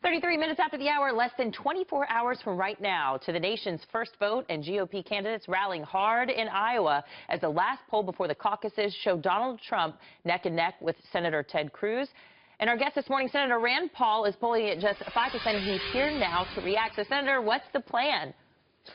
33 minutes after the hour, less than 24 hours from right now to the nation's first vote, and GOP candidates rallying hard in Iowa as the last poll before the caucuses showed Donald Trump neck and neck with Senator Ted Cruz. And our guest this morning, Senator Rand Paul, is polling at just 5%. He's here now to react. So, Senator, what's the plan?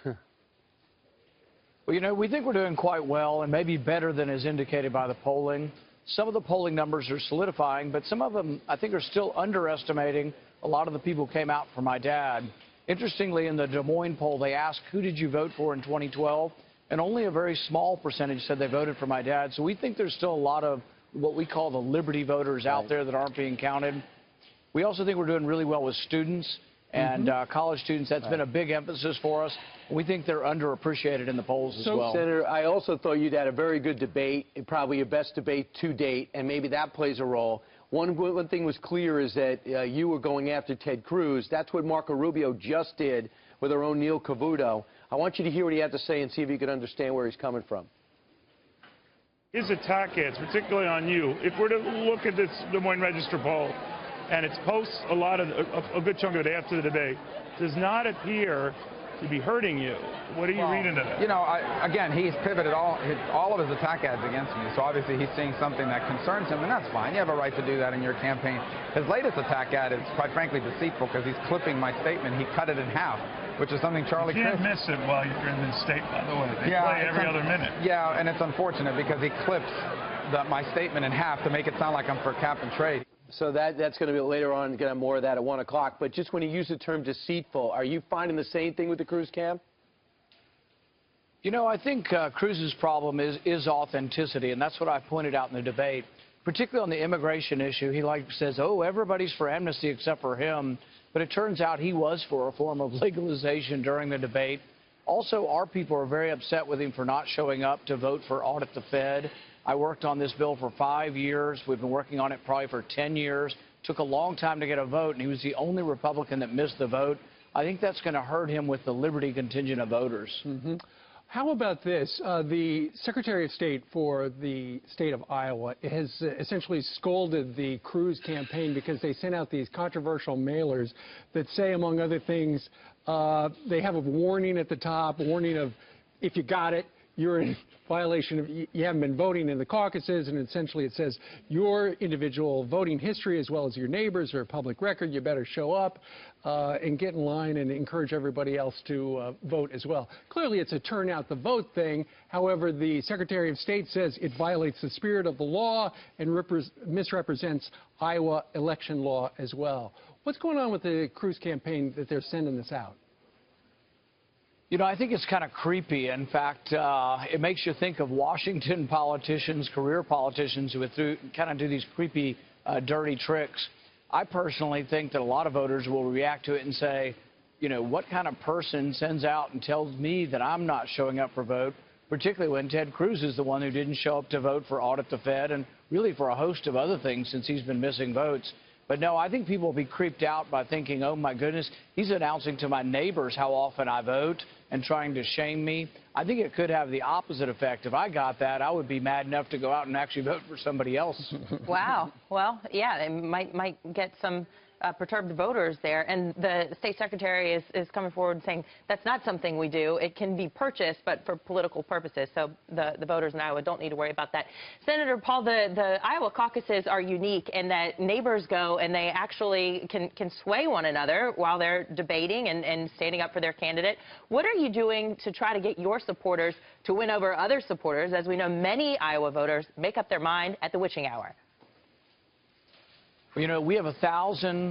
Well, you know, we think we're doing quite well and maybe better than is indicated by the polling. Some of the polling numbers are solidifying, but some of them, I think, are still underestimating a lot of the people who came out for my dad. Interestingly, in the Des Moines poll, they asked, who did you vote for in 2012? And only a very small percentage said they voted for my dad. So we think there's still a lot of what we call the liberty voters out there that aren't being counted. We also think we're doing really well with students and college students. That's been a big emphasis for us. We think they're underappreciated in the polls as well. Senator, I also thought you'd had a very good debate, probably your best debate to date, and maybe that plays a role. One thing was clear is that you were going after Ted Cruz. That's what Marco Rubio just did with our own Neil Cavuto. I want you to hear what he had to say and see if you can understand where he's coming from. His attack ads, particularly on you, if we're to look at this Des Moines Register poll, and it's posts a good chunk of it after the debate, does not appear to be hurting you. What are you reading into that? You know, again, he's pivoted all of his attack ads against me, so obviously he's seeing something that concerns him, and that's fine. You have a right to do that in your campaign. His latest attack ad is, quite frankly, deceitful because he's clipping my statement. He cut it in half, which is something Charlie You can't miss it while you're in this state, by the way. They play every other minute. Yeah, and it's unfortunate because he clips my statement in half to make it sound like I'm for cap and trade. So that's going to be later on, going to have more of that at 1 o'clock. But just when you use the term deceitful, are you finding the same thing with the Cruz camp? You know, I think Cruz's problem is authenticity, and that's what I pointed out in the debate. Particularly on the immigration issue, he says, oh, everybody's for amnesty except for him. But it turns out he was for a form of legalization during the debate. Also, our people are very upset with him for not showing up to vote for Audit the Fed. I worked on this bill for 5 years. We've been working on it probably for 10 years. Took a long time to get a vote, and he was the only Republican that missed the vote. I think that's going to hurt him with the liberty contingent of voters. How about this? The Secretary of State for the state of Iowa has essentially scolded the Cruz campaign because they sent out these controversial mailers that say, among other things, they have a warning at the top, a warning of, if you got it, you're in violation of, you haven't been voting in the caucuses, and essentially it says your individual voting history as well as your neighbors are a public record. You better show up and get in line and encourage everybody else to vote as well. Clearly it's a turn out the vote thing. However, the Secretary of State says it violates the spirit of the law and misrepresents Iowa election law as well. What's going on with the Cruz campaign that they're sending this out? You know, I think it's kind of creepy. In fact, it makes you think of Washington politicians, career politicians who kind of do these creepy, dirty tricks. I personally think that a lot of voters will react to it and say, you know, what kind of person sends out and tells me that I'm not showing up for vote, particularly when Ted Cruz is the one who didn't show up to vote for Audit the Fed and really for a host of other things since he's been missing votes. But no, I think people will be creeped out by thinking, oh, my goodness, he's announcing to my neighbors how often I vote and trying to shame me. I think it could have the opposite effect. If I got that, I would be mad enough to go out and actually vote for somebody else. Wow. Well, yeah, it might get some perturbed voters there. And the state secretary is coming forward saying that's not something we do. It can be purchased, but for political purposes. So the voters in Iowa don't need to worry about that. Senator Paul, the Iowa caucuses are unique in that neighbors go and they actually can sway one another while they're debating and standing up for their candidate. What are you doing to try to get your supporters to win over other supporters? As we know, many Iowa voters make up their mind at the witching hour. You know, we have a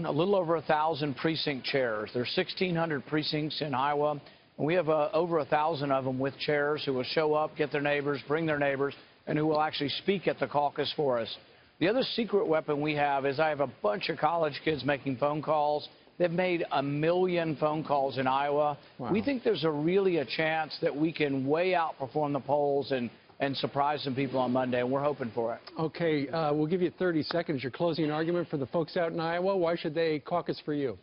little over 1,000 precinct chairs. There's 1,600 precincts in Iowa, and we have over 1,000 of them with chairs who will show up, get their neighbors, bring their neighbors, and who will actually speak at the caucus for us. The other secret weapon we have is I have a bunch of college kids making phone calls. They've made 1 million phone calls in Iowa. Wow. We think there's really a chance that we can way outperform the polls and surprise some people on Monday, and we're hoping for it. Okay, we'll give you 30 seconds. Your closing argument for the folks out in Iowa. Why should they caucus for you?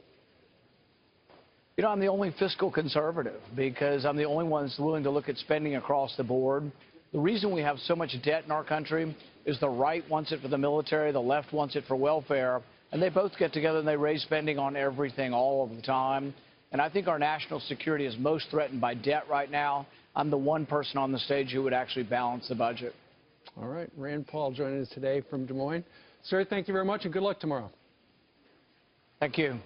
You know, I'm the only fiscal conservative because I'm the only one that's willing to look at spending across the board. The reason we have so much debt in our country is the right wants it for the military, the left wants it for welfare. and they both get together and they raise spending on everything all of the time. And I think our national security is most threatened by debt right now. I'm the one person on the stage who would actually balance the budget. All right. Rand Paul joining us today from Des Moines. Sir, thank you very much, and good luck tomorrow. Thank you.